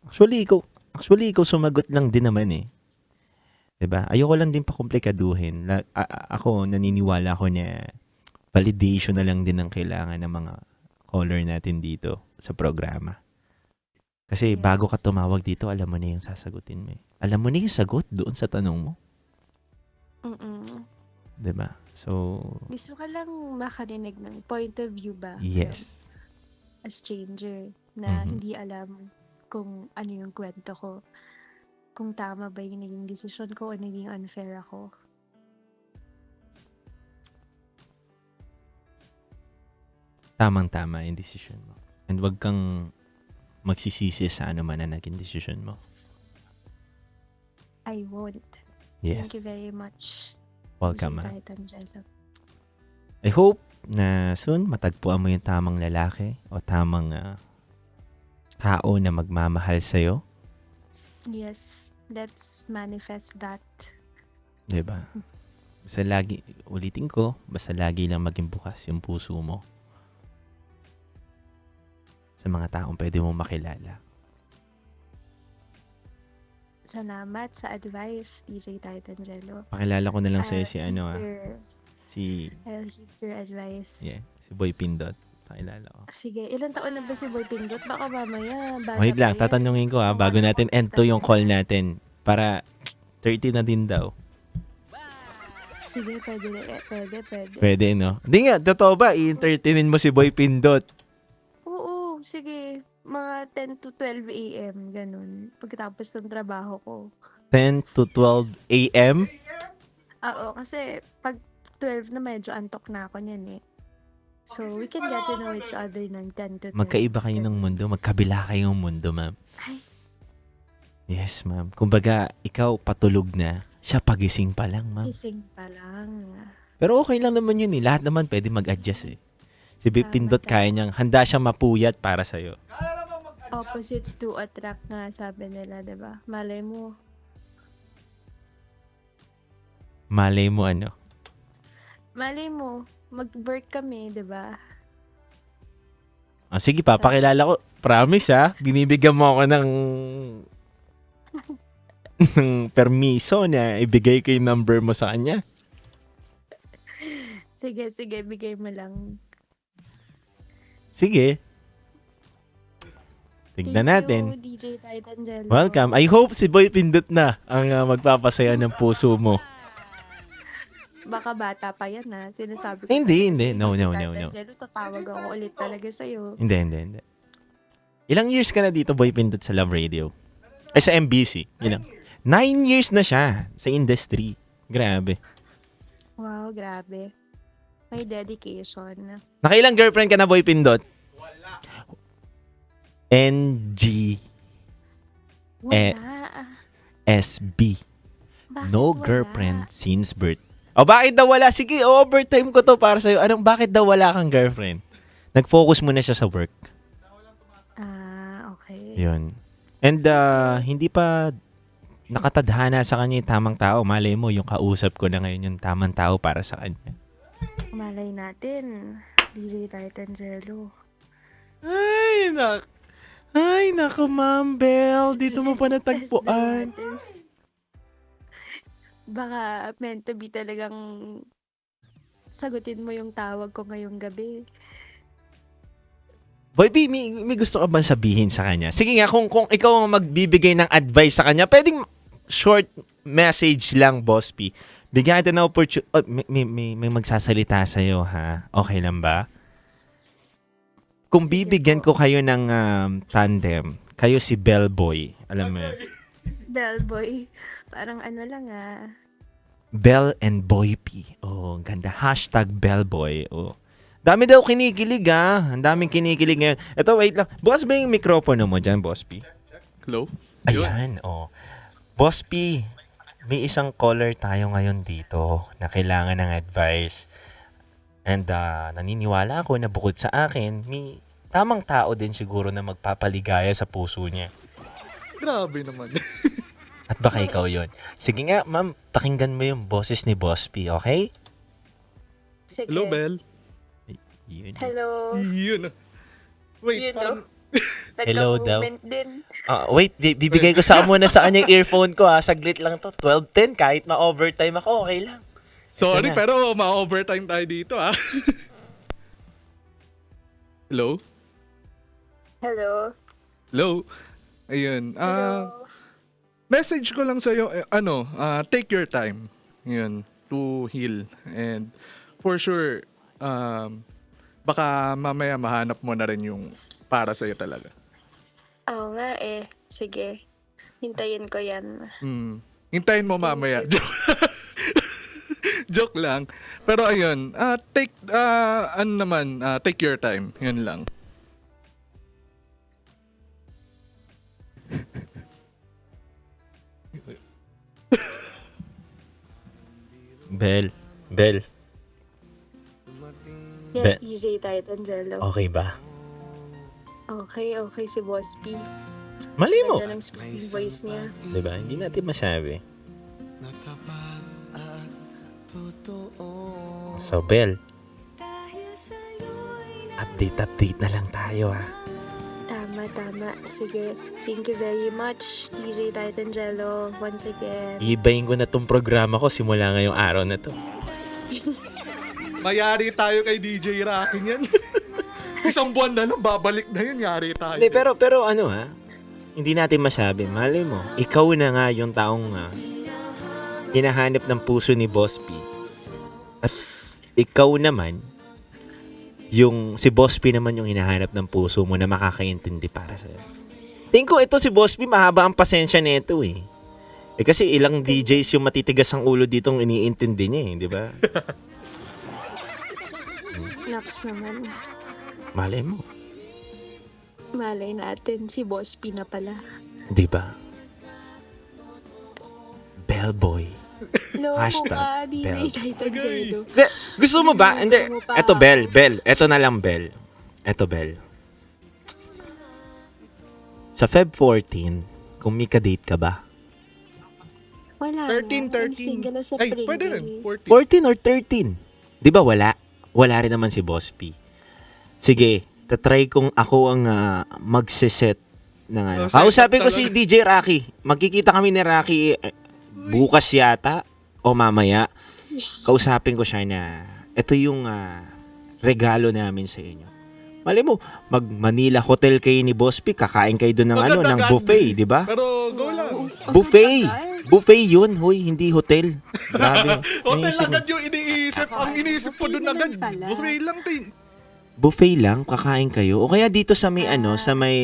Actually, ikaw sumagot lang din naman eh. 'Di ba? Ayoko lang din pakomplikaduhin. Ako, naniniwala ako na validation na lang din ang kailangan ng mga caller natin dito sa programa. Kasi Yes. bago ka tumawag dito, alam mo na yung sasagutin mo eh. Alam mo na yung sagot doon sa tanong mo. Mm-mm. 'Di ba? So, Gusto ka lang makarinig ng point of view ba? yes. A stranger na Mhm. hindi alam kung ano yung kwento ko. Kung tama ba yung naging desisyon ko o naging unfair ako. Tamang-tama yung decision mo. And wag kang magsisisi sa ano man na naging decision mo. I won't. Yes. Thank you very much. Welcome, DJ ma. Titangelo. I hope na soon matagpuan mo yung tamang lalaki o tamang tao na magmamahal sa'yo. Yes, let's manifest that. Diba? Basta lagi, ulitin ko, basta lagi lang maging bukas yung puso mo sa mga taong pwede mong makilala. Salamat sa advice, DJ Titangelo. Pakilala ko na lang sa'yo si I'll heed your advice. si Boy Pindot. Pakilala ko. Sige, ilang taon na ba si Boy Pindot? Baka mamaya, bata Wait lang, pa yan. tatanungin ko Mga bago natin end to yung call yan. natin. Para 30 na din daw. Sige, pwede. Pwede, no? Hindi nga, totoo ba? I-entertainin mo si Boy Pindot. Oo, sige. Mga 10 to 12 a.m. Ganun. Pagkatapos ng trabaho ko. 10 to 12 a.m.? Oo, kasi pag 12 na medyo antok na ako niyan eh. So, we can get to know each other ng 10 to 12. Magkaiba kayo ng mundo. Magkabila kayong mundo, ma'am. Yes, ma'am. Kumbaga, ikaw patulog na. Siya pagising pa lang, ma'am. Gising pa lang. Pero okay lang naman yun eh. Lahat naman pwede mag-adjust eh. Si Boy Tama, Pindot tama. kaya niyang, handa siyang mapuyat para sa'yo. Opposites to attract nga sabi nila, diba? Malay mo. Malay mo ano. Malay mo. Mag-work kami, diba? Ah, sige, papakilala ko. Promise ha. Binibigyan mo ako ng ng permiso na ibigay ko yung number mo sa kanya. Sige, sige, bigay mo lang. Sige. Thank Tignan natin. you, DJ Titangelo. Welcome. I hope si Boy Pindot na ang magpapasaya ng puso mo. Baka bata pa yan Sinasabi ko Hindi, talaga hindi. sa'yo, No, DJ no, no, no. Titangelo, tatawag ako ulit talaga sa'yo. Hindi. Ilang years ka na dito, Boy Pindot, sa Love Radio? Ay, sa MBC. Ilang? 9 years na siya sa industry. Grabe. Wow, grabe. May dedication. Nakailang girlfriend ka na, Boy Pindot? NG Wala. SB. Bakit No wala? girlfriend since birth. O bakit daw wala? Sige, overtime ko to para sa'yo. Bakit daw wala kang girlfriend? Nag-focus muna siya sa work. Okay. Yun. And hindi pa nakatadhana sa kanya yung tamang tao. Malay mo, yung kausap ko na ngayon yung tamang tao para sa kanya. Malay natin. DJ Titangelo. Ay, naku, Ma'am Belle. Dito mo pa natagpuan. Baka meant to be talagang sagutin mo yung tawag ko ngayong gabi. Boy B, may gusto ka bang sabihin sa kanya? Sige nga, kung ikaw ang magbibigay ng advice sa kanya, pwedeng short message lang, Boss P. Bigyan natin ng opportunity. Oh, may magsasalita sa'yo, ha? Okay lang ba? Kung Sige bibigyan po. ko kayo ng tandem, kayo si Bellboy. Alam mo yun? Bellboy. Parang ano lang Bell and Boy P. Oh, ganda. Hashtag Bellboy. Oh. Dami daw kinikilig, Ang daming kinikilig ngayon. Ito, wait lang. Bukas ba yung mikropono mo dyan, Boss P? Hello? Ayan, oh. Boss P, may isang caller tayo ngayon dito na kailangan ng advice. And naniniwala ako na bukod sa akin, may tamang tao din siguro na magpapaligaya sa puso niya. Grabe naman. At baka ikaw yon. Sige nga, ma'am, pakinggan mo yung boses ni Boss P, okay? Sige. Hello, Bel. Yun. Hello. Yun. Wait, Yun, no? Hello daw. Nagka-movement din. Wait, bibigay ko sa muna sa kanya yung earphone ko, Saglit lang to. 12:10, kahit ma-overtime ako, okay lang. Sorry, na. pero ma-overtime tayo dito, Hello? Hello. Hello? Ayun. Hello. Message ko lang sa'yo, take your time. Yun, to heal. And for sure, baka mamaya mahanap mo na rin yung para sa'yo talaga. Oo nga Sige. Hintayin ko yan. Hintayin mo mamaya. Joke lang. Pero ayun, take your time. Yun lang. Bell. Yes, DJ Titangelo. Okay ba? Okay si Boss P. Mali mo. Ganda ng speaking voice niya. Diba? Hindi natin masabi. So, Bell, update na lang tayo, Tama. Sige. Thank you very much, DJ Titangelo, once again. Iibayin ko na tong programa ko simula ngayong araw na to. Mayari tayo kay DJ Rocky niyan. Isang buwan na lang, babalik na yun. Yari tayo. Hindi, pero hindi natin masabi. Malay mo, ikaw na nga yung taong hinahanap ng puso ni Boss P. At ikaw naman, si Boss P naman yung hinahanap ng puso mo na makakaintindi para sa'yo. Tingin ko ito si Boss P, mahaba ang pasensya nito kasi ilang DJs yung matitigas ang ulo ditong iniintindi niya di ba? Naps naman. Malay mo. Malay natin, si Boss P na pala. Di ba? Bellboy. No, Hashtag DJ Bell. Titangelo. Gusto mo ba? Hindi. Gusto mo pa? Eto, Bell. Eto na lang, Bell. Sa Feb 14, kung may ka-date ka ba? Wala 13. na. I'm single na sa Ay, Pringle. pwede rin. 40. 14 or 13? Di ba wala? Wala rin naman si Boss P. Sige, tatry kong ako ang magsiset ng ano. set up Kausapin ko talaga. si DJ Rocky. Magkikita kami ni Rocky bukas yata o mamaya. Kausapin ko siya na ito yung regalo namin sa inyo. Mali mo, mag-Manila Hotel kayo ni Boss P, kakain kayo doon ng ng Magdadagan. buffet, di ba? Pero go lang. Buffet! Buffet yun, hoy, hindi hotel. Grabe. Hotel Naisip mo. agad yung iniisip. Ang iniisip ko doon agad. Buffet lang din. Buffet lang, kakain kayo. O kaya dito sa may sa may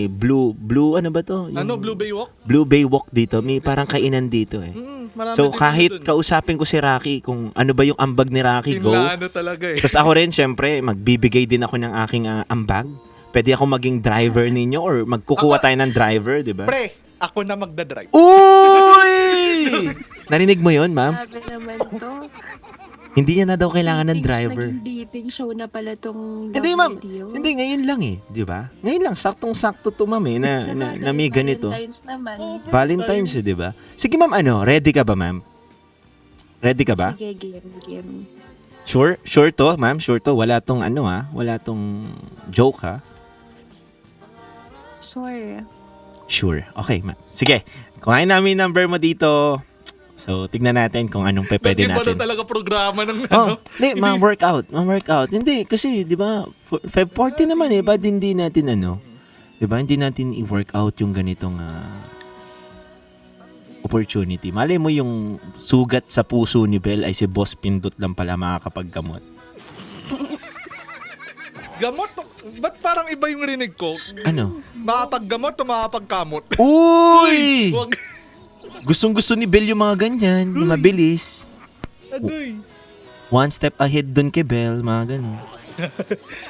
blue, ano ba to? Yung Blue Bay Walk? Blue Bay Walk dito, may parang kainan dito eh. Marami So din kahit dun. kausapin ko si Rocky kung ano ba yung ambag ni Rocky, go. Tinlano talaga eh. Tapos ako rin, syempre, magbibigay din ako ng aking ambag. Pwede ako maging driver ninyo or magkukuha tayo ng driver, di ba? Pre, ako na magdadrive. Uy! Narinig mo yon, ma'am? Grabe naman to. Hindi niya na daw kailangan ng driver. Naging dating show na pala tong Hindi, Love ma'am. Radio. Hindi, ngayon lang eh. Di ba? Ngayon lang, saktong-sakto to, ma'am eh, na may ganito. Valentine's naman. Valentine's eh, di ba? Sige, ma'am, ready ka ba, ma'am? Ready ka ba? Sige, game. Sure? Sure to, ma'am? Sure to? Wala tong wala tong joke, ha? Sure. Sure. Okay, ma'am. Sige, kuhain namin yung number mo dito. So, tignan natin kung anong pwede Nag-iba natin. na talaga programa ng Oh, hindi, ma-workout. Hindi, kasi, di ba, 540 naman eh, ba't hindi natin di ba, hindi natin i-workout yung ganitong opportunity. Malay mo yung sugat sa puso ni Bel ay si Boss Pindot lang pala makakapaggamot. Gamot? Ba't parang iba yung rinig ko? Ano? Makapaggamot o makapagkamot? Uy! Wag. Gustong-gusto ni Bel yung mga ganyan, yung mabilis. Aday. One step ahead dun kay Bel, mga ganun.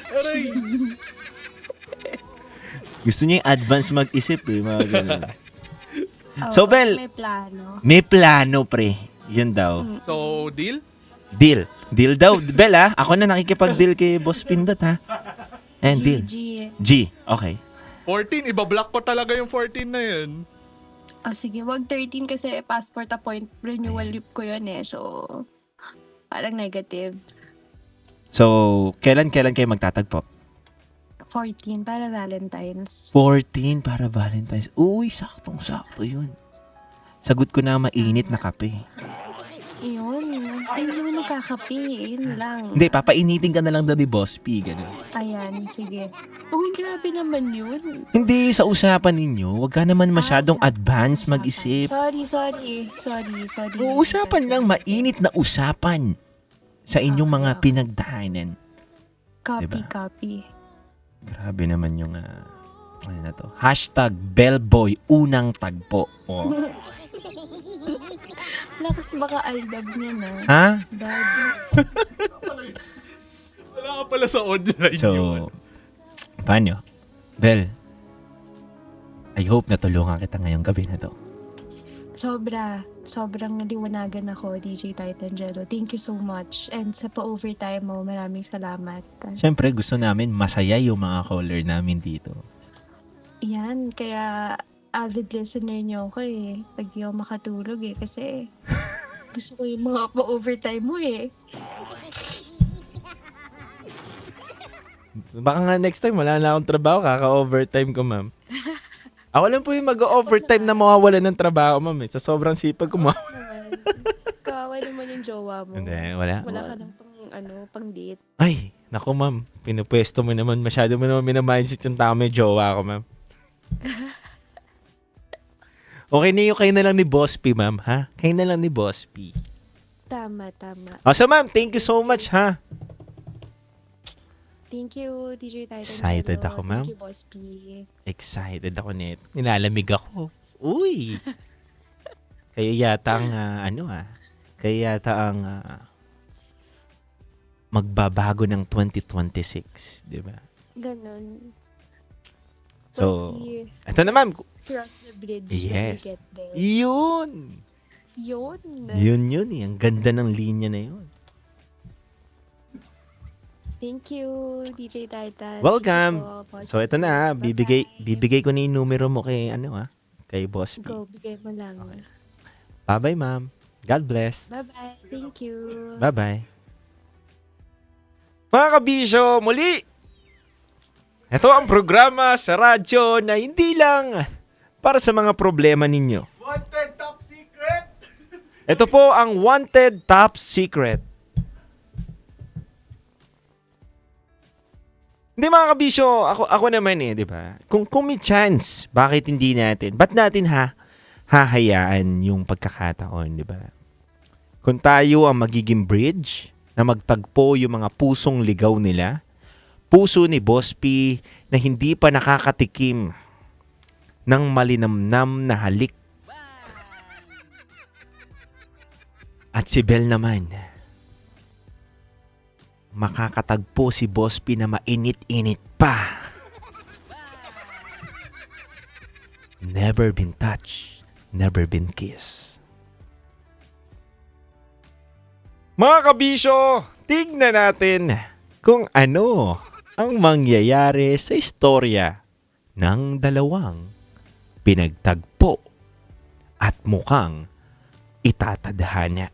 Aray. Gusto niya yung advance mag-isip eh, mga ganun. Oh, So, Bel, may plano. may plano, pre. Yun daw. So, deal? Deal. Deal daw. Bel, ha? Ako na nakikipag-deal kay Boss Pindot, ha? And deal. G. Okay. 14, ibablock ko talaga yung 14 na yun. Oh, sige, wag 13 kasi passport renewal ko yun eh. So, parang negative. So, kailan kayo magtatagpo? 14 para Valentine's. 14 para Valentine's. Uy, saktong-sakto yun. Sagot ko na mainit na kape. Yun. Ay, yun nagkakape. Yun lang. Hindi, papainitin ka na lang daw ni Boss P. Ganun. Ayan, sige. Uy, grabe naman yun. Hindi, sa usapan ninyo, wag ka naman masyadong sa- advance usapan. mag-isip. Sorry. Usapan lang, mainit na usapan sa inyong mga Okay. pinagdaanan. Diba? Copy. Grabe naman yung, ano na to? Hashtag Bellboy, unang tagpo. Oh. Lakas baka aldab niya na. Ha? Daddy. Wala ka pala sa online yun. So, paano? Bel, I hope natulungan kita ngayong gabi na to. Sobrang naliwanagan ako, DJ Titangelo. Thank you so much. And sa pa-overtime mo, maraming salamat. Siyempre, gusto namin masaya yung mga caller namin dito. Yan, kaya avid listener niyo ako eh. Pag di ako makatulog eh. Kasi gusto ko yung mga pa-overtime mo eh. Baka nga next time, wala na akong trabaho, kaka-overtime ko, ma'am. Ako lang po yung mag-overtime na mawawalan ng trabaho, ma'am. Sa sobrang sipag ko, ma'am. Kawawa naman yung jowa mo. Hindi, wala. Wala ka lang pang date. Ay, naku, ma'am. Pinupwesto mo naman. Masyado mo naman minamindset yung tao may jowa ko, ma'am. Okay na yung kayo na lang ni Boss P, ma'am, ha? Kayo na lang ni Boss P. Tama. So, ma'am, thank you so much, ha? Thank you, DJ Titangelo. Excited ako, ma'am. Thank you, Boss P. Excited ako nito. Nilalamig ako. Uy! Kaya yata ang, magbabago ng 2026, di ba? Ganun. So, We'll see. eto na, ma'am. Cross the bridge Yes. when we get there. Yun! Yun. Ang ganda ng linya na yun. Thank you, DJ Titan. Welcome. Thank you po, Boss So, eto na, P. bibigay ko na yung numero mo kay, kay Boss P. Go, bigay mo lang. Bye-bye, ma'am. God bless. Bye-bye. Thank you. Bye-bye. Mga kabisyo, muli! Ito ang programa sa radyo na hindi lang para sa mga problema ninyo. Wanted top secret! Ito po ang Wanted Top Secret. Hindi mga kabisyo, ako naman di ba? Kung may chance, bakit hindi natin? Ba't natin hahayaan yung pagkakataon, di ba? Kung tayo ang magiging bridge na magtagpo yung mga pusong ligaw nila, puso ni Boss P na hindi pa nakakatikim ng malinamnam na halik. At si Bel naman, makakatagpo si Boss P na mainit-init pa. Never been touched, never been kissed. Mga kabisyo, tignan natin kung ano ang mangyayari sa istorya ng dalawang pinagtagpo at mukhang itatadhana.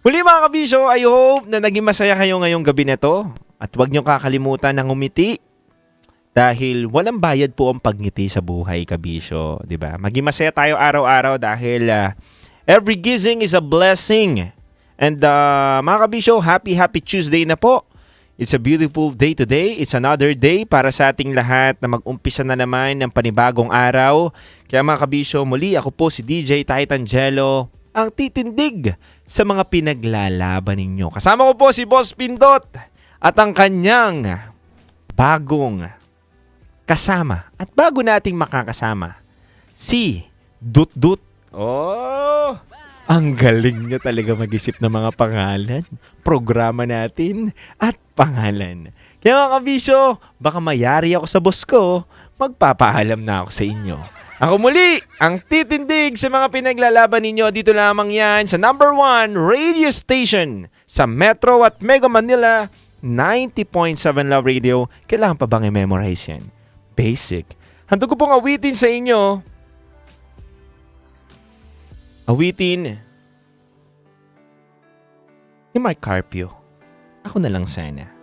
Muli mga kabisyo, I hope na naging masaya kayo ngayong gabi na to. At huwag nyo kakalimutan ng umiti. Dahil walang bayad po ang pagngiti sa buhay, kabisyo. Diba? Maging masaya tayo araw-araw dahil every gising is a blessing. And mga kabisyo, happy Tuesday na po. It's a beautiful day today. It's another day para sa ating lahat na mag-umpisa na naman ng panibagong araw. Kaya mga kabisyo, muli ako po si DJ Titan Jello, ang titindig sa mga pinaglalaban ninyo. Kasama ko po si Boss Pindot at ang kanyang bagong kasama at bago nating makakasama, si Dut-Dut. Oh! Ang galing niya talaga mag-isip ng mga pangalan, programa natin, at pangalan. Kaya mga kabisyo, baka mayari ako sa boss ko, magpapaalam na ako sa inyo. Ako muli, ang titindig sa mga pinaglalaban ninyo. Dito lamang yan sa number 1 radio station sa Metro at Mega Manila, 90.7 Love Radio. Kailangan pa bang i-memorize yan? Basic. Handog ko pong awitin sa inyo. Awitin ni Mark Carpio. Ako na lang sana.